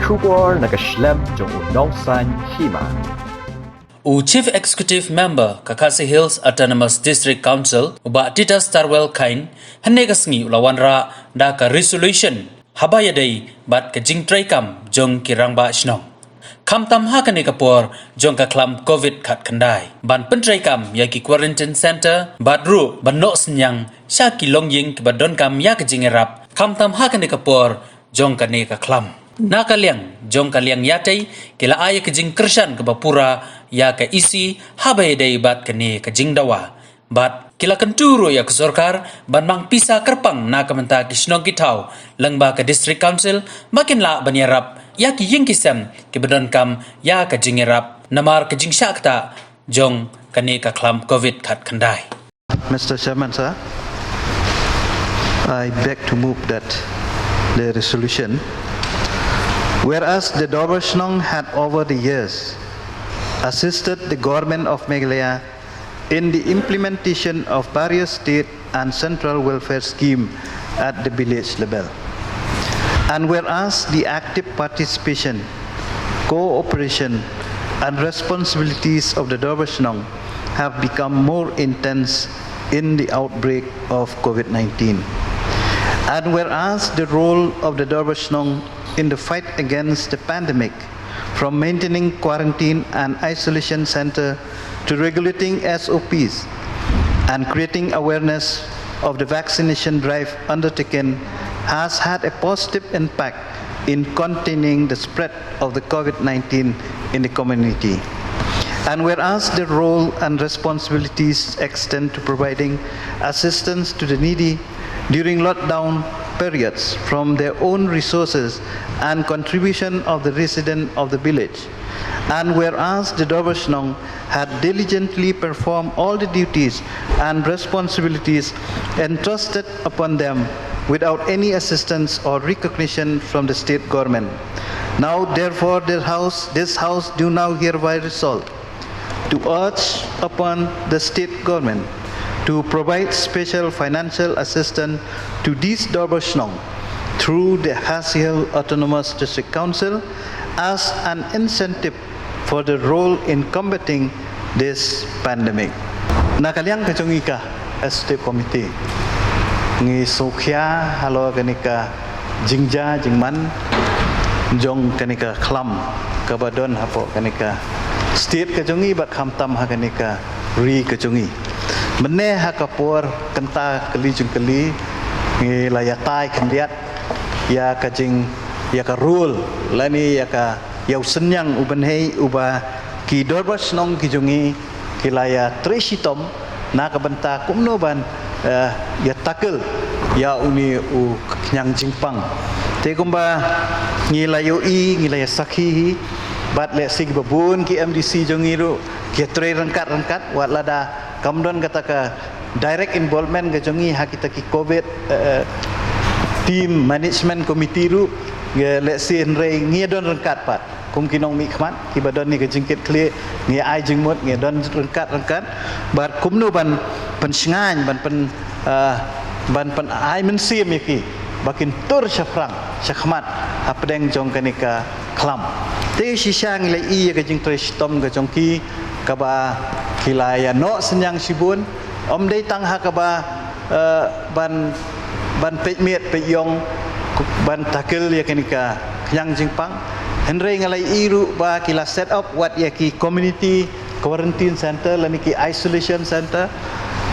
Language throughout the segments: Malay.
Kubor nakaslem jong unongsan hima. Chief Executive Member Kakasi Hills Autonomous District Council uba Tita Starwell Kain hanegasngi ulawanra da ka resolution habayadai bat ka jingtrai kam jong kirangba shnong kamtam ha kane kapor jong ka klam covid khat khandai ban pentrai kam ya ki quarantine center bat ru ban no senyang sha ki longying ki badon kam ya ka jingerap kamtam ha kane kapor jong kane ka klam nakaliang jong kaliang yatai kila aya ke jing kershan ke bapura ya ke isi habai dai bat kene ke jing dawa bat kila kenturu ya ke sorkar ban mang pisa kerpang na kamenta kisnong kitau lengba ke district council makin la banyarap ya ki ying kisam ke bedon kam ya ke jingerap namar ke jing syakta jong kene ka klam covid khat khandai. Mr. Chairman, sir, I beg to move that the resolution. Whereas the Dorbarshnong had over the years assisted the government of Meghalaya in the implementation of various state and central welfare schemes at the village level. And whereas the active participation, cooperation and responsibilities of the Dorbarshnong have become more intense in the outbreak of COVID-19. And whereas the role of the Dorbarshnong in the fight against the pandemic, from maintaining quarantine and isolation center to regulating SOPs and creating awareness of the vaccination drive undertaken, has had a positive impact in containing the spread of the COVID-19 in the community. And whereas the role and responsibilities extend to providing assistance to the needy during lockdown periods from their own resources and contribution of the resident of the village. And whereas the Dorbarshnong had diligently performed all the duties and responsibilities entrusted upon them without any assistance or recognition from the state government. Now therefore this house do now hereby resolve to urge upon the state government to provide special financial assistance to these Dorbarshnong through the Khasi Autonomous District Council as an incentive for the role in combating this pandemic. Nakaliang kachungika state committee ngi sokya halo kanika jingja jingman jong kanika klam kabadon hapo kanika state kachungi bat khamtam ha kanika ri kachungi mene ha kapor kenta keli jengkeli ngi layatai kendiat ya kajing ya ka rule lani ya ka yau senyang uban hei uba ki Dorbarshnong ki jungi ki laya tresitom na ka benta kumno ban ya takel ya uni u nyang jingpang te kumba ngi layo i ngi laya sakhi bat le sig babun ki MDC jungi ru ki tre rangkat wat lada kamdon kata ka direct involvement ke jongi ha kita ki covid team management committee ru ge let's say rei ngi don rangkat pat kum kinong mi khmat ki badon ni ke jingkit kle ngi ai jingmot ngi don rangkat bar kumno ban pensingan ban pen ai men sim ki bakin tur syafrang syakmat apdeng jong kanika klam te shisang le i ke jing tre stom ke jongki kaba kilaya no senyang sibun om dei tang ha kaba ban pemiet peyong ban takel ya kenika yang jingpang henry ngalai iru ba kila set up what ya ki community quarantine center lani ki isolation center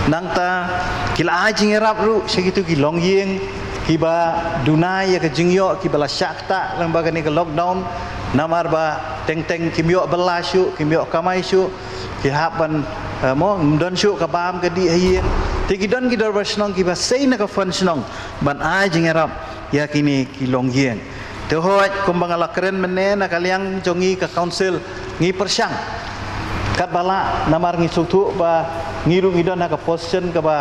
nangta kila ajing erap ru segitu ki longyeng kiba dunai ya ke jingyo kibala syakta lembaga ni ke lockdown namar ba teng kimyo belasyu kimyo kamaisyu kihapan mo don syu kabam ke di hien tigidon ki Dorbarshnong kiba sei na ka funshnong ban ai jingerap ya kini ki longyeng te hoat kumbang ala keren menen na kaliang jongi ka council ngi persyang kat bala namar ngi suktu ba ngiru ngidon na ka position ka ba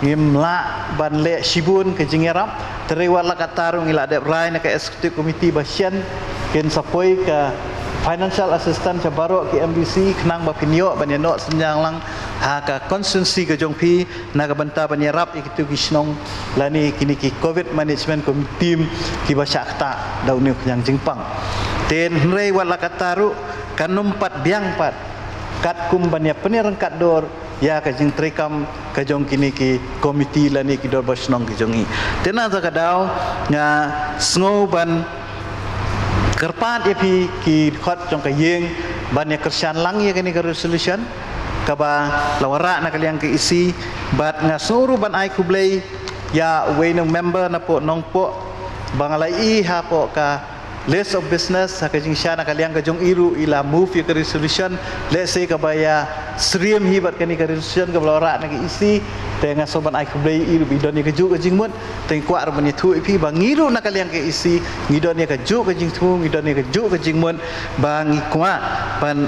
ngimla ban le sibun ke jingerap terewat la katarung ila dep rai na ka executive committee ba sian ken sapoi ka financial assistance baro ki MDC kenang bapinyo banyano senyang lang ha ka constituency ke jongpi na ka banta banyarap ikitu gisnong lani kini ki covid management team ki basakta dauni kenyang jingpang ten rei wala kataru kanumpat biangpat kat kumbanya penerang kat dor ya ka jing trekam ka jong kini ki komiti lani ki dor basnong ki jongi tena za kadau nga sngoban kerpat epi ki khot jong ka yeng ban ya kersan lang ya kini ka resolution kaba lawara na kaliang ke isi bat nga suru ban ai kublay ya wenong member na po nong po bangalai ha po ka list of business ha kajing sya na kaliang kajong iru ila move ya ke resolution let's say kabaya sriem hibat kani ke resolution ka lawara na ke isi tenga soban ai kublay iru bidon ya kaju kajing mut teng kwa ban thu ipi bangiru na kaliang ke isi ngidon ya kaju kajing thu ngidon ya kaju kajing mut bang kwa ban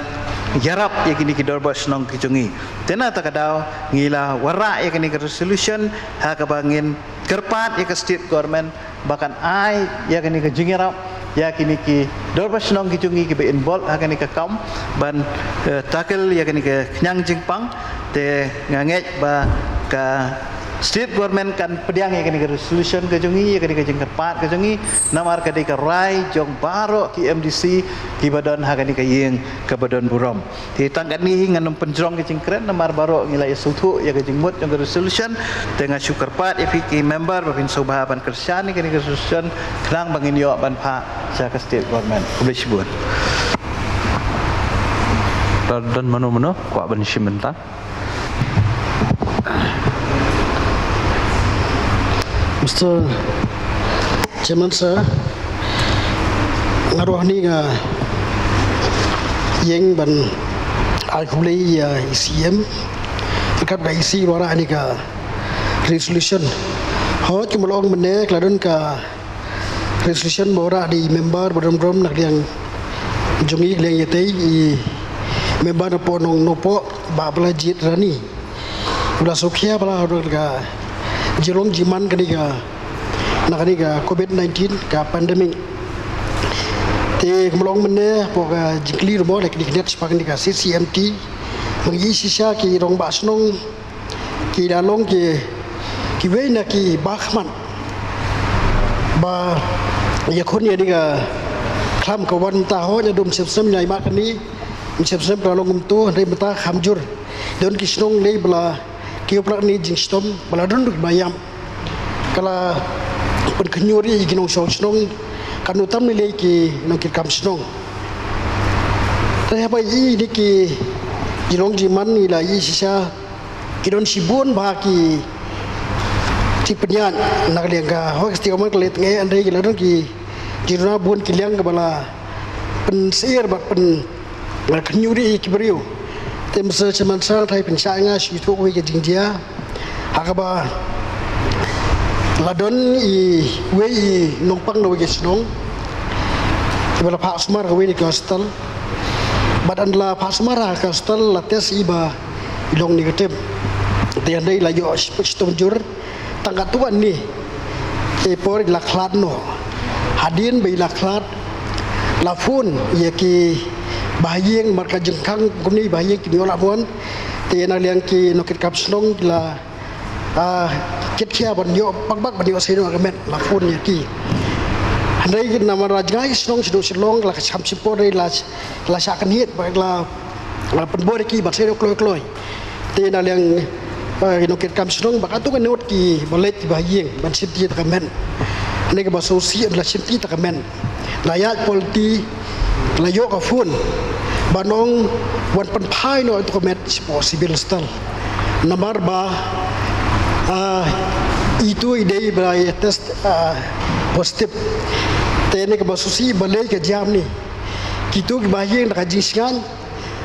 yarap ya kini kidor bos nong kicungi tena takadau ngila wara ya kini ke resolution ha kabangin kerpat ya ke state government bahkan ai ya kini ke jingirap ya kini ki dor bos nong kicungi ki be involve ha kini ke kaum ban takel ya kini ke nyang jingpang te nganget ba ka state government kan pediang ya kini ke resolution ke jungi ya kini ke jingkerpat ke jungi namar ke ka rai jong baro ki MDC ki badon ha kini ke yeng ke badon burom ti tangkat ni nganum penjrong ke jingkren namar baro ngilai sutu ya ke jingmut jong ke resolution dengan syukerpat ya ki member babin sobha ban kersan ni kini ke resolution kenang bangin yo ban pha sa ke state government boleh sebut dan mano kwa ban shimenta Mr. Chairman sir, ngaruh ni nga yang ban alkulai ICM dekat dah isi luar ni ka resolution. Hot kemalong mana keladun ka resolution bora di member berom-berom nak yang jungi yang yetai member nopo nopo ba belajit rani. Ulah sokya bala orang ka Jerong jiman kaniga nakaniga COVID-19 ka pandemic te kemlong mene poga jikli rumo lek diknet spagni ka CCMT mengi sisa ki rong basnong ki dalong ki weina ki bakhman ba yakon ya diga klam ka wan ta ho nya dum sem nyai makani sem dalong tu re mata khamjur don kisnong le bla kio plak ni jingstom baladun bayam kala pen kenyuri ginong song kanutam ni leki nongkit kam snong tapi apa ini ki ginong jiman ni la sisa kidon sibun baki ti penyan nak liangga hoax ti omak let ngai andai kiladun ki jiruna bun kiliang kebala pen seir bak pen kenyuri ki beriu tem se chaman sang thai pen sa nga si thu we ke jing dia hakaba ladon I we nongpang no we snong bala pa smar we ni kastal badan la pa smar kastal la tes iba ilong negatif tian dai la yo stom jur tangkat tuan ni e por la klat no hadin be la klat la fun ye ki bahayeng marka jengkang kuni bahayeng ki diola bon te na liang ki nokit kap snong la kit kia ban yo bak ban yo seno gamet la fun ya ki handai nama rajai snong sido silong la cham sipo dei la sakan hit ba la penbor ki ba seno kloi kloi te na liang nokit kap snong ba atu kan not ki balet bahayeng ban siti ta gamet ne ka ba sosi la siti ta gamet la ya politi la yo ka fun banong wan pen phai no to met possible stal namar ba itu ide brai test positif tene ka basusi balai ka jam ni kitu ki bahing ka jiskan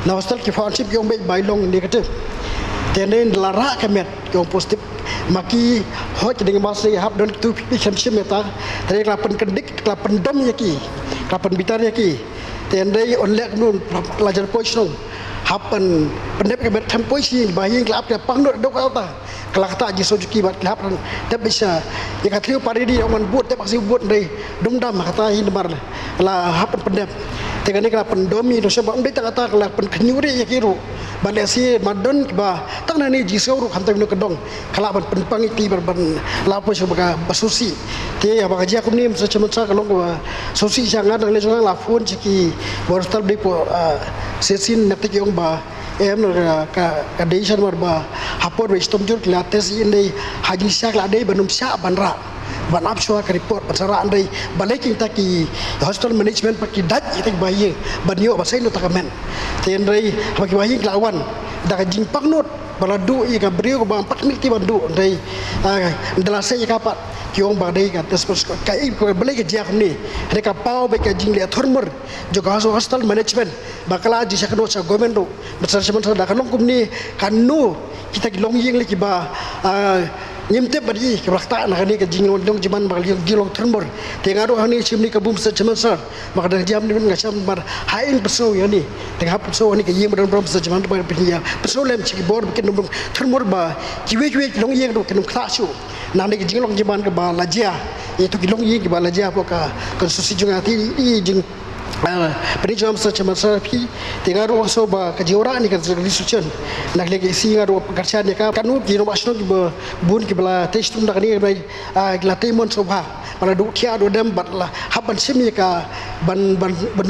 na hostel ki friendship yong bai long negatif tene lara ka met yong positif maki hot dengan masa hab don tu pi chamshim meta tene la pen kendik la pen dom yaki la pen bitar yaki tendai onlek nun pelajar poisno hapan pendep ke bet tham poisi bahing klap ke pang dok alta kelak ta ji sojuki bat klap tep bisa ya katriu paridi oman buat tep aksi buat dei dumdam kata hin mar la hapan pendep Tengah ni kena pendomi dosa bang dia tak kata kena penkenyuri ya kiru. Balik si madon kiba tak nani jisau ru hantar minum kedong. Kalau penpang itu berban lapor sebagai basusi. Tiada apa kerja aku ni macam kalau susi jangan ada lagi orang lapun ciki baru start beli sesin nanti kiong ba ka desan ba hapor ba istom jur klates ini haji syak la dei banum syak banra ban apswa ka report pasara andai baliking taki hostel management paki daj itik bayi banyo ba sai no takamen tendrai paki bayi lawan da jingpak not baladu i ka brio ba 4 mil ti bandu andai dalasai kapat kiong badai ka terus kai ko beli ke jak ni reka pau be ka jing le thormur juga hostel management bakala ji sakno sa government do besar sementara da kanong kumni kanu kita kilong yeng le ki ba nyimte badi ke rakta na kani ka jing dong jiman bakal yang gilong thormur tengaro hani simni ka bum sementara maka da jam ni ngasham bar hain peso yani tengah peso ni ka yeng berdon brom sejaman ba pinya peso lem ci bor bikin dong thormur ba kiwe kilong yeng do kinum klasu nanti ke jinglong jiman ke balajia itu kilong ye ke balajia poka konstitusi juga ti i jing penjam macam pi tengah ruang soba ke jiora ni ke resolution nak lagi singa ruang pekerjaan ni kanu di rumah sno ke bun ke bala testum dak ni bai glatemon soba pada du kia do dem batlah haban simi ka ban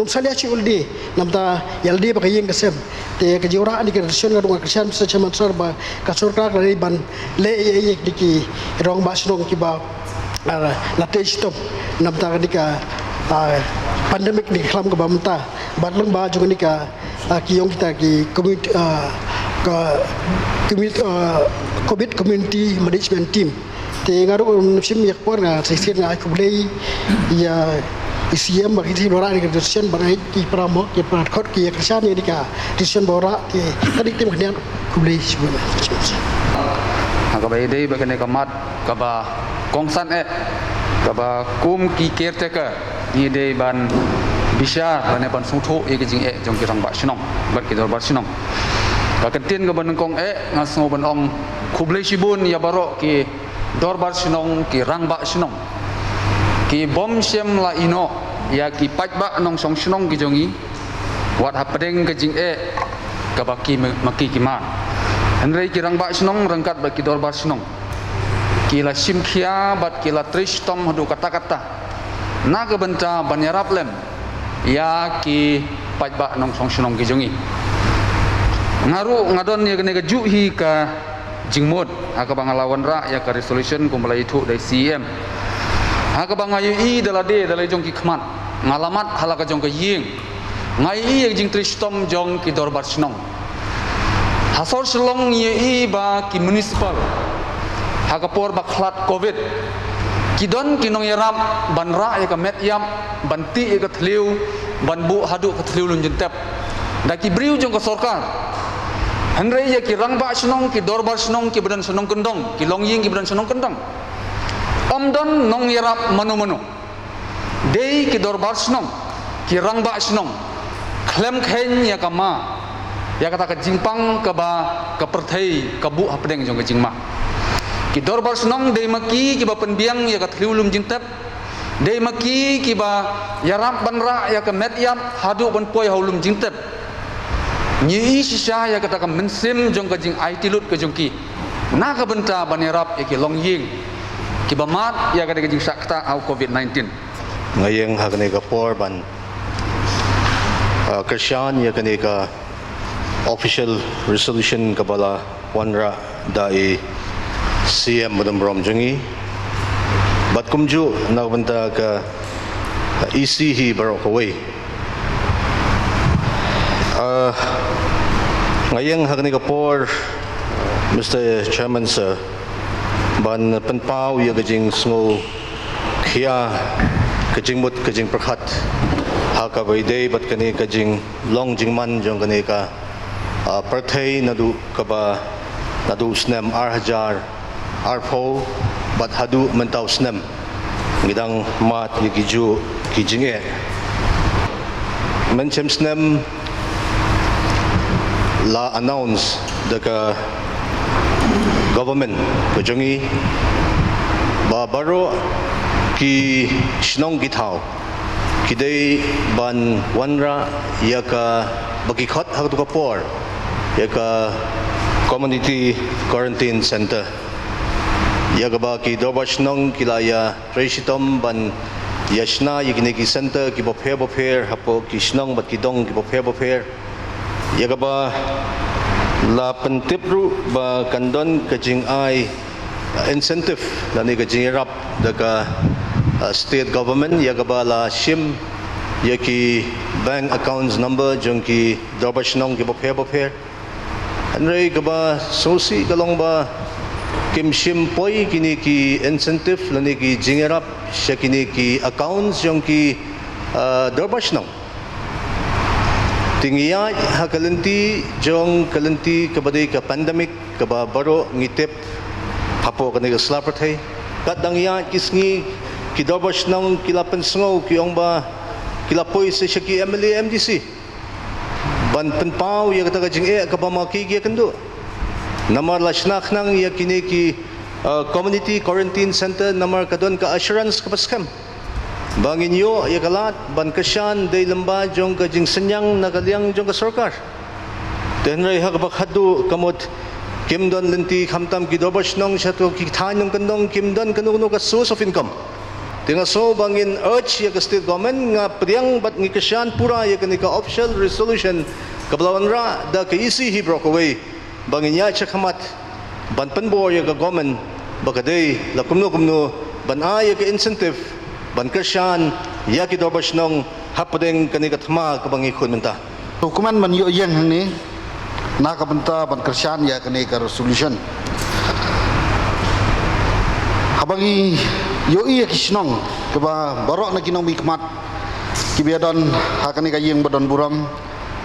salia ci uldi namta yaldi ba yeng kesem te ke jiora ni ke resolution ruang kerjaan macam sorba ka sorka dari ban le ye diki rong basno ki ba la testum namta dika pandemik ni kelam ke bamta batlung ba juga ni ka kiong kita ki COVID community management team te ngaru sim yak por nga seksien nga ku blei ya ICM bagi ti lora ni ka decision bangai ki pramo ki pratkot ki kerjaan ni ka decision bora ti tadi tim kenian ku blei sebenarnya Kabai dei bagane kamat kaba kongsan kaba kum ki caretaker ni dei ban bisa bane ban sungtho e jing jong ki rang ba sinong bar ki dor bar sinong ka ketin ka ban kong ngasno ban ong kublei sibun ya baro ki dor bar sinong ki rang ba sinong ki bom sem la ino ya ki paj ba nong song sinong ki jongi wat hapdeng ka jing ka ba ki maki ki ma Andrei kirang ba sinong rangkat ba ki dor bar sinong kila simkhia bat kila tristom hadu kata-kata naga benta banyarap lem ya ki pajba nong song sinong ki jongi ngaru ngadon ya kene ju hi ka jingmod aka bangalawan ra ya ka resolution kumulai itu dari CM aka bangayu i dalade dalai jong ki khman ngalamat halaka jong ka ying ngai i jing tristom jong ki dor bar sinong hasor selong ye ba ki municipal hagapor baklat covid kidon kinong yaram banra ya ka met yam banti ya ka thliu banbu hadu ka thliu lun jentep da ki briu jong ka sarkar hanre ya ki rangba snong ki dorbar snong ki badan snong kendong ki longying ki badan snong kendong omdon nong yarap manu dei ki dorbar snong ki rangba snong klem khen ya ka ma ya kata ka jingpang ka ba ka perthei ka bu hapdeng jong ka jingma ki dorbar snong dei maki ki ba penbiang ya ka thliulum jintep dei maki ki ba yarap banra ya ka met yam hadu ban poi haulum jintep nyi sisa ya kata ka mensim jong ka jing IT lut ka jong ki na ka benta ban yarap ya ki longying ki ba mat ya ka jing sakta au COVID-19 ngayeng hagne ka por ban kersyan ya kane ka official resolution kabala wanra dai CM Madam Romjongi bat kumju nagbanta ka EC hi barok away ngayang hagni ka por Mr. Chairman sir ban penpau ya gajing sngo khia kajing mut kajing prakhat ha ka day bat kani kajing long jingman jong kani ka perthei nadu kaba nadu snem arhajar arpho bat hadu mentau snem ngidang mat yigiju kijinge menchem snem la announce the government kajongi ba baro ki shnong githau kidai ban wanra ya ka bagi khot hak tu kapor ya ka community quarantine center ya ka ba ki dobash nong kilaya reshitom ban yashna yigine ki center ki bopher hapo kishnong bat kidong ki bopher ya ka ba la pentipru ba kandon kajing ai incentive lani kajing rap daga state government ya ka ba la shim ya ki bank accounts number jong ki dobash nong ki bopher anrei ka ba sosi kalong ba kim shim poi kini ki incentive lani ki jingerap sya kini ki accounts jong ki dobash nong tingya hakalenti jong kalenti kabadai ka pandemic ka ba baro ngitip hapo kani ka slaprathai kadang ya kisngi ki dobash nong kilapan sngo ki ong ba kilapoi se syaki MLA MDC ban penpau ya kata kajing ka ba maki gi kendo namar lashnak nang ya kini ki community quarantine center namar kadon ka assurance ka paskam bangin yo ya kalat ban kasyan day lamba jong kajing senyang nagaliang jong ka sarkar tenray hak bakhadu kamot kimdon lenti khamtam ki dobash nong shato ki thanong kandong kimdon kanuno ka source of income tinga so bangin urge ya ka state government nga priang bat ngi kasyan pura ya kani ka official resolution kablawan ra da ka isi he broke away bangin ya chakhamat ban panbo ya ka government bakadai la kumno ban ay ka incentive ban kasyan ya ki dobash nong hapadeng kani ka thma ka bangi khun menta Hukuman man yo yang hang ni na ka banta ban kersan ya kene ka resolution. Habangi yo iya kisnong ke ba barok na kinong mikmat kibiadon hakane ka yeng badon buram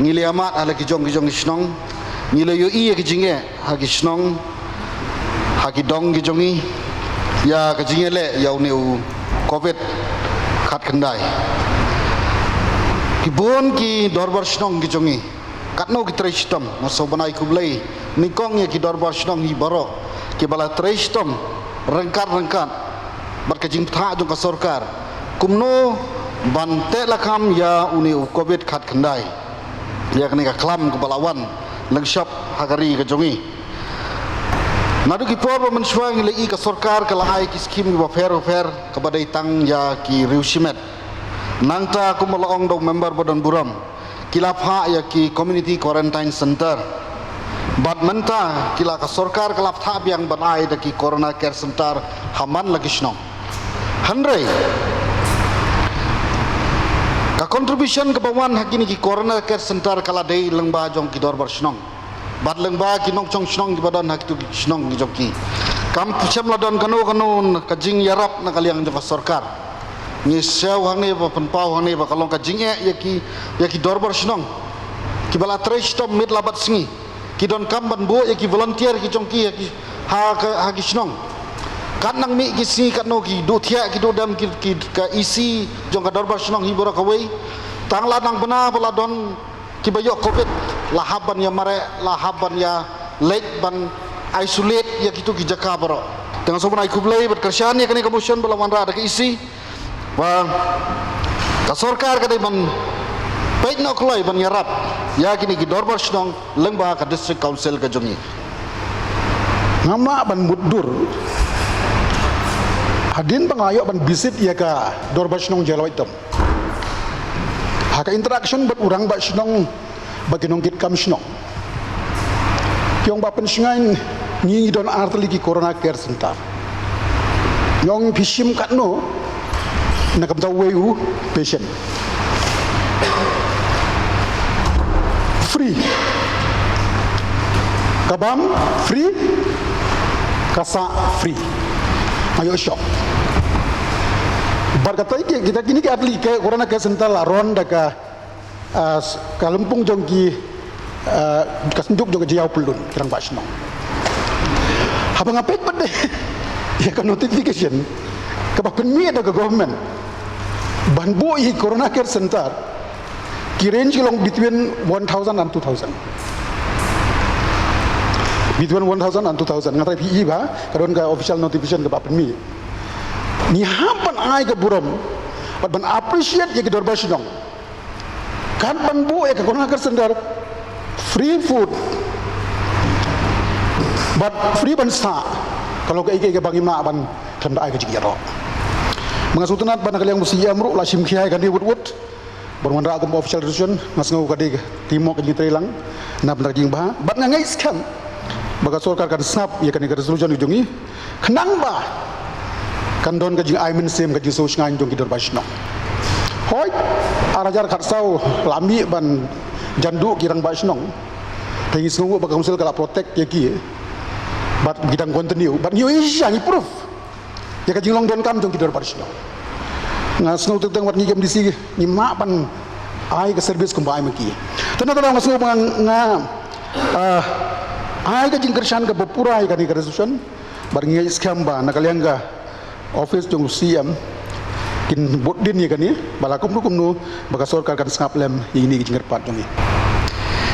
ngile amat ala kijong kisnong ngile yo iya kijinge ha kisnong ha kidong kijongi ya kijinge le ya uneu covid khat khandai kibon ki dorbar snong kijongi katno ki trestom na sobanai kublai nikong ya ki dorbar snong hi baro ki bala trestom rengkat berkejing tha jong ka sarkar kumno bante lakam ya uni covid khat khandai ya kene ka klam ke balawan langshap hagari ka jongi nadu ki por mensuang le i ka sarkar kala ai ki skim ki fair ka badai tang ya ki riusimet nangta kumalaong dong member badan buram kilapha ya ki community quarantine center badmenta kila ka sarkar kalap tha biang banai da ki corona care center haman lagi snong handrai ka contribution ke bawan hakini ki corona care center kala dei lengba jong ki dorbar snong bad lengba ki nong chong snong ki badan hak tu snong ki joki kam pucem ladon kanu ka jing yarap na kaliang jong ka sarkar ni sew hangne ba penpau hangne ba kalong ka jing ya ki dorbar snong ki bala tresh tom mit labat singi ki don kamban bo ya ki volunteer ki chongki ya ki ha ki snong kan nang mi ki si kan no ki do thia ki do dam ki ka isi jong ka dorbar snong hi bora ka wei tang la nang bana bala don ki bayo covid lahaban ya mare lahaban ya lek ban isolate ya ki tu ki jaka bora tengah sobana ku blai ber kersan ya kani kamotion bala wan ra da ki isi wa ka sarkar ka dei ban pek no kloi ban yarap ya kini ki dorbar snong lengba ka district council ka jongi ngama ban mudur hadin bangayo ban visit ya ka dorbar snong jelo item haka interaction bat urang ba snong baginong kit kam snong kyong ba pensingain ngi don artli ki corona care center yong pishim katno nakam taw weyu patient free kabam free kasa free ayo shop barkatai kita kini ke atli ke corona care center la ron daka kalumpung jongki kasenduk jong jiau pelun kirang basno habang apet pade ya kan notification ke bakun ada ke government banbo i corona care center ki range long between 1000 and 2000 between 1000 and 2000 ngatai pi ba kadon ka official notification ke bapen mi ni hapan ai ke buram but ban appreciate ye kidor basnong kan ban bu e ka kona kar sendar free food but free ban sta kalau ke ike bangi ma ban kan da ai ke jiro mengasutunat ban kaliang musi amru la sim khiai kan di wut ban wandra agam official resolution mas ngau ka di timok ni trelang na benar jing ba bat ngai scam baga sorkar kan snap ye kan ke resolution ujungi kenang ba kan don gajing aimen sem gajing so ngai jong kidor basno hoi arajar khatsau lami ban jandu kirang basno tengi sungu baga council kala protect ye ki bat bidang continue bat new isya ni proof ye gajing long don kam jong kidor basno ngasno teng wat ni game di si ni ma ban ai ke service kumbai maki tanah tanah ngasno bang nga ai gajing kershan ke bepura ai kan ni resolution bar ngai scam ba nakalianga office jong siam kin bodin ye kan ni balakum nu baga sorkar kan sngap lem ini jingir pat jong ni.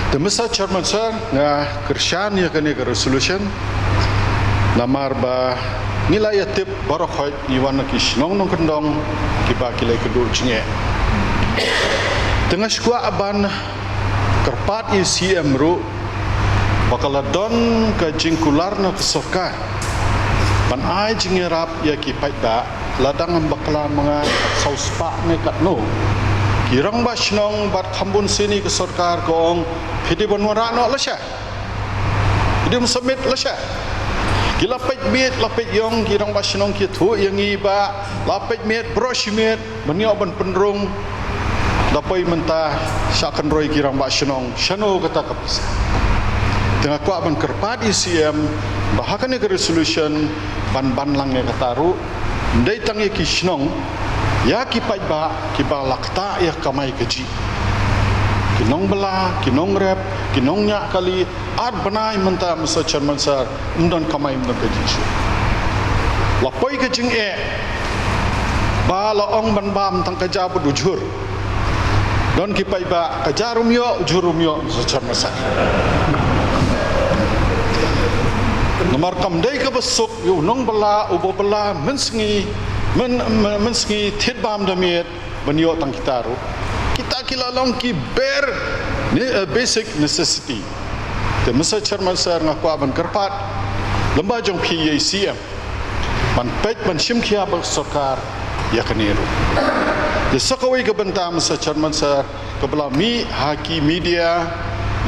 The Mr. Chairman sir nga kershan ye kan ni resolution namar ba nilai tip barok hoy iwan kish nong nong kendong kiba kilai kedu jinge tengah skua aban kerpat ICM ru bakal don ke jingkular na kesorkar ban ai jingerap ya ki paida ladang bakalan mga sauspa ne katno kirang ba shnong bat khambun sini kesorkar gong phidi bonwara no lasha idim submit lasha kilapet met lapet yong kirang ba shnong ki thu yangi ba lapet met brush met banyo ban penrung dapai mentah syakan roy kirang ba shnong shano kata kapis tengah kuat ban kerpat ICM bahakan ke resolution ban lang yang kataru ndai tangi kisnong ya ki pai ba ki ba lakta ya kamai keji kinong bela kinong rep kinong nya kali ad banai menta Mr. Chairman sir undan kamai undan keji lapoi ke jing ba la ong ban bam tang keja bu dujur don ki pai ba kejarumyo jurumyo Mr. Chairman sir nomor kamdai ke besuk yu nong bela ubo bela mensengi tidbam damiet benyo tang kitaru kita kilalong ki bare basic necessity the Mr. Chairman sir ngaku aban kerpat lemba jong PACM ban pet ban shimkhia bal sarkar ya kaniru the sakawai ke benta Mr. Chairman sir kebela mi haki media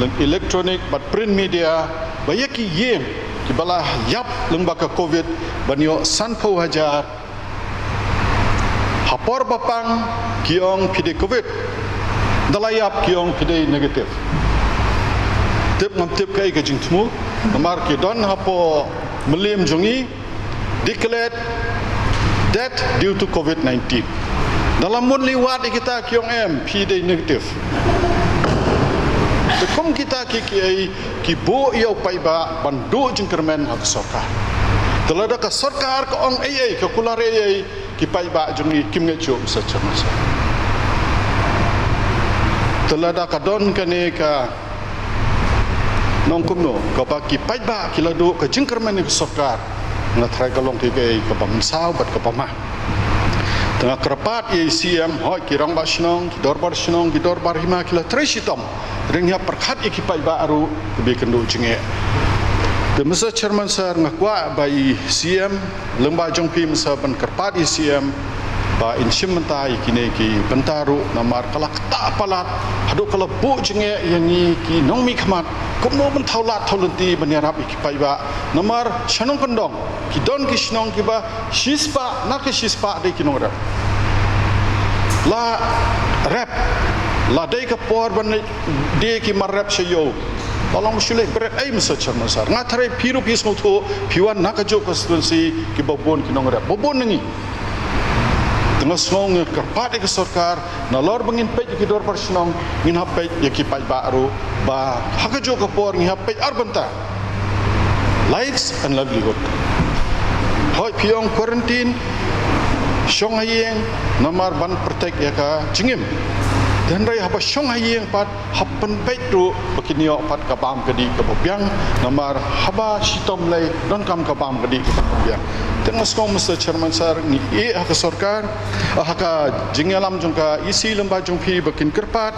dan electronic but print media bayaki yem kibalah yap lembaga covid banyo sanpo hajar hapor bapang kiong pide covid dalayap kiong pide negatif tip ngam tip kai ke jingtmu namar ki don hapo melim jongi declared death due to covid-19 dalam mun liwat kita kiong pide negatif kum kita ki bo ia upai ba bandu jengkermen hak sorkar telada ka sorkar ka ong ai ka kulare ai ki pai ba jungi kim nge chu sechamasa telada ka don kane ka nong kumno ka ba ki pai ba ki ladu ka jengkermen ka sorkar ngatrai ka long ki ka pamsau bat ka pamah tengah kerapat ICM hoi kirang ba shnong ki dorbar shnong ki dorbar hima kila treshitom ringnya perkhat ikipai baru lebih kendu jinge the Mr. Chairman sir ngakwa ba ICM lemba jongpi masa ban kerapat ICM ba inshim mentai kini ki bentaru namar kalak tak palat haduk kalau bu jinge yangi ki nongmi khamat kumno ban thaulat thaulenti banyarap ikipai ba namar shanong kendong ki don ki shnong ki ba shispa na ki shispa de kinong rap la rap la dai ka por ban de ki mar rap shayo tolong musylik berat ai Mr. Chairman sir ngathare piru pis ngutho piwan nakajo constituency ki babon kinong rap babon ngi tengah song kerpat ke sorkar na lor bangin pej ki dor persnong ngin hapej ya ki pai baru ba hakajo ka por ngi hapej arbanta lives and livelihood hoi piong quarantine shong hayeng namar ban protect ya ka jingim dan rai apa syong hayeng pat happen petro begini pat kabam kedi kebabiang namar haba sitom lay don kam kabam kedi kebabiang tengah skong Mr. Chairman sir ni hak sarkar hak jingalam jongka isi lemba jongpi bekin kerpat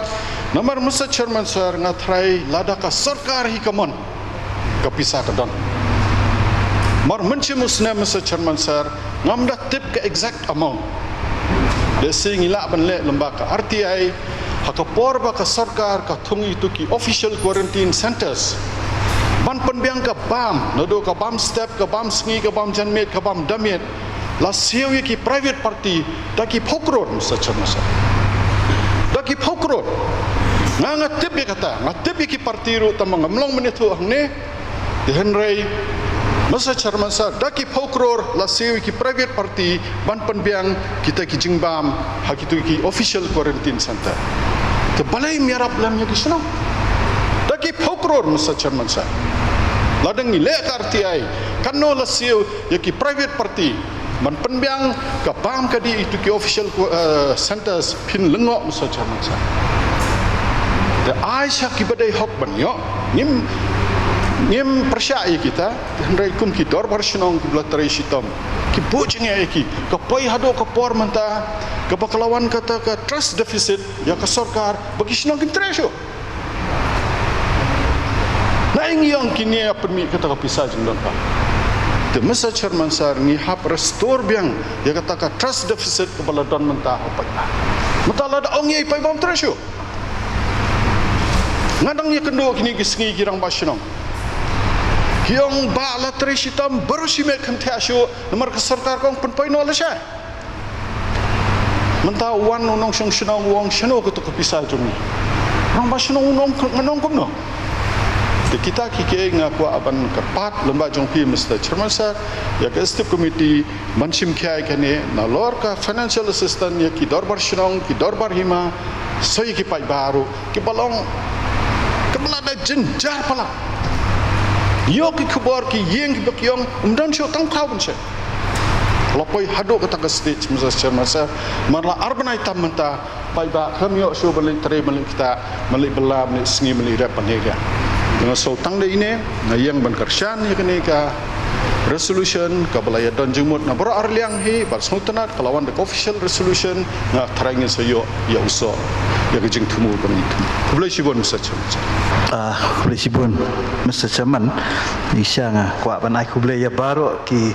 namar Mr. Chairman sir ngatrai ladaka sarkar hikamon kepisah kedon mar menci musna Mr. Chairman sir ngamda tip ke exact amount desi ngilak benlek lembaga RTI hakapor baka sarkar ka thungi tu ki official quarantine centers ban penbiang ka bam nodo ka bam step ka bam sngi ka bam janmet ka bam damit la siu ki private party daki phokrod Mr. Chairman sir daki phokrod nga tip ya kata nga tip ki party ru tamang ngamlong menithu angne dehenrei Mr. Chairman sir, daki phokror la sewi ki private party ban penbiang kita ki jingbam hakitu ki official quarantine center. Te balai miarap lamnya ki senang. Daki phokror Mr. Chairman sir. Ladang ni lek RTI kanno la sewi ya ki private party ban penbiang ka pam ka di itu ki official centers pin lengok Mr. Chairman sir. Te Aisyah ki badai hok ban yo Nim persyai kita hendai kum ki dor barsenong ki blatari sitom ki bojenge ki kapai hado kapor menta ke bakalawan kata ke trust deficit ya ke sarkar bagi senong ki tresho lain yang kini permi kata pisah jendon ka the Mr. Chairman sir ni hap restore biang ya kata ke trust deficit ke baladon menta apa menta lada ongi pai bom tresho ngadang ya kendo kini gisngi kirang barsenong Kiong ba la tresitam bersime kentasyo nomor ke sarkar kong penpoin wala sya. Menta wan nong syong senang wong seno ke pisah jumi. Nang ba senang nong kumno. De kita kike ngaku aban kerpat lemba jongpi Mr. Chairman sir ya ke step committee mansim khai kene na lor ka financial assistant ya ki dorbar senang ki dorbar hima soi ki pai baru ki balong kemala jenjar pala yo ki khabar ki yeng ki bakyong umdan sho tang khaw bunche lopoi hado kata ke stage Mr. Chairman sir marla arbanai tamenta pai ba khamyo sho balik tre balik kita balik bela balik sngi balik rap panega dengan so tang de ine na yang ban karshan ya kene ka resolution ka balaya don jumut na bro arliang hi bar smutanat kalawan the official resolution na tharangin sayo ya uso ya gejing tumu kan itu boleh sibon Mr. Chairman boleh sibon Mr. Chairman isya nga kwa ban ai boleh ya baru ki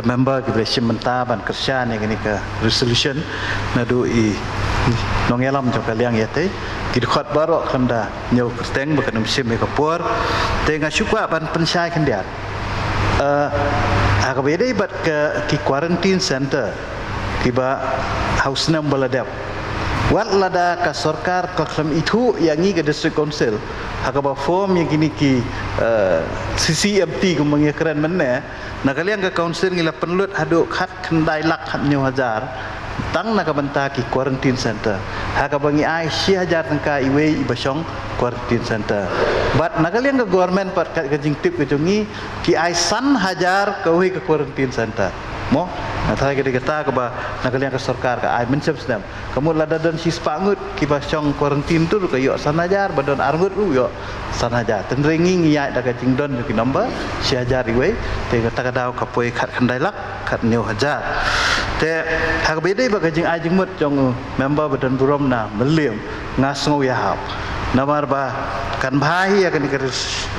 member ki boleh simenta ban kerja ni kini ke resolution na do I nong yalam jong kaliang ya te ki khot baru kanda nyau kerteng bakan sim ke por te nga syukwa ban pensai kendiat aga bede bat ke ki quarantine center kiba house nam baladap wat lada ka sarkar ka khlam itu yang ni ke district council hakaba form yang kini ki CCMT ko mangikran manne na kalian ka council ngila penlut hadu khat khandai lak khat nyu hajar tang na ka banta ki quarantine center hakaba ngi ai 6000 tangka iwe ibasong quarantine center but na kalian ka government pat ka jing tip ke jongi ki ai san hajar ka wi ka quarantine center mo na thai ke kata ka ba na kalian ka sarkar ka ai mencep sedam kamu lada dan si spangut ki basong quarantine tu ka yo sanajar badon arngut ru yo sanajar tenrengi ngiya da ka jingdon ki number 6000 iwe te kata ka daw ka poi khat khandai lak khat new hajar te hak bede ba ka jing ai jing mut jong member badan burom na meliam ngasngo ya hap namar ba kan bhai ya kan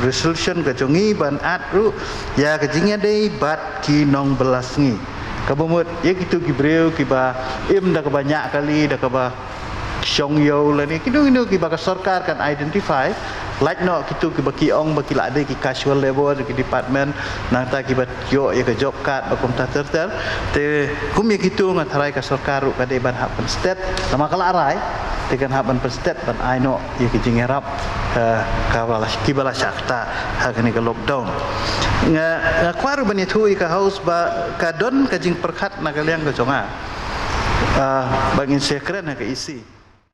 resolution ka jongi ban at ru ya ka jingya dei bat ki nong belasngi kabumut ya gitu ki breu ki ba im da ka banyak kali da ka ba syong yo la ni kidu ki ba ka sarkar kan identify like no kitu ki ba ki ong ba ki la de ki casual labor ki department nang ta ki ba yo ya ka job card ba kom ta ter te kum ya gitu ngatharai ka sarkar ka de ban hap state sama kala arai tekan haban perstet ban aino ye ki jingerap ka bala syakta hakani ka lockdown nga kwaru ban itu ka house ba ka don ka jing perkhat na kaliang ka jonga bangin sekren ka isi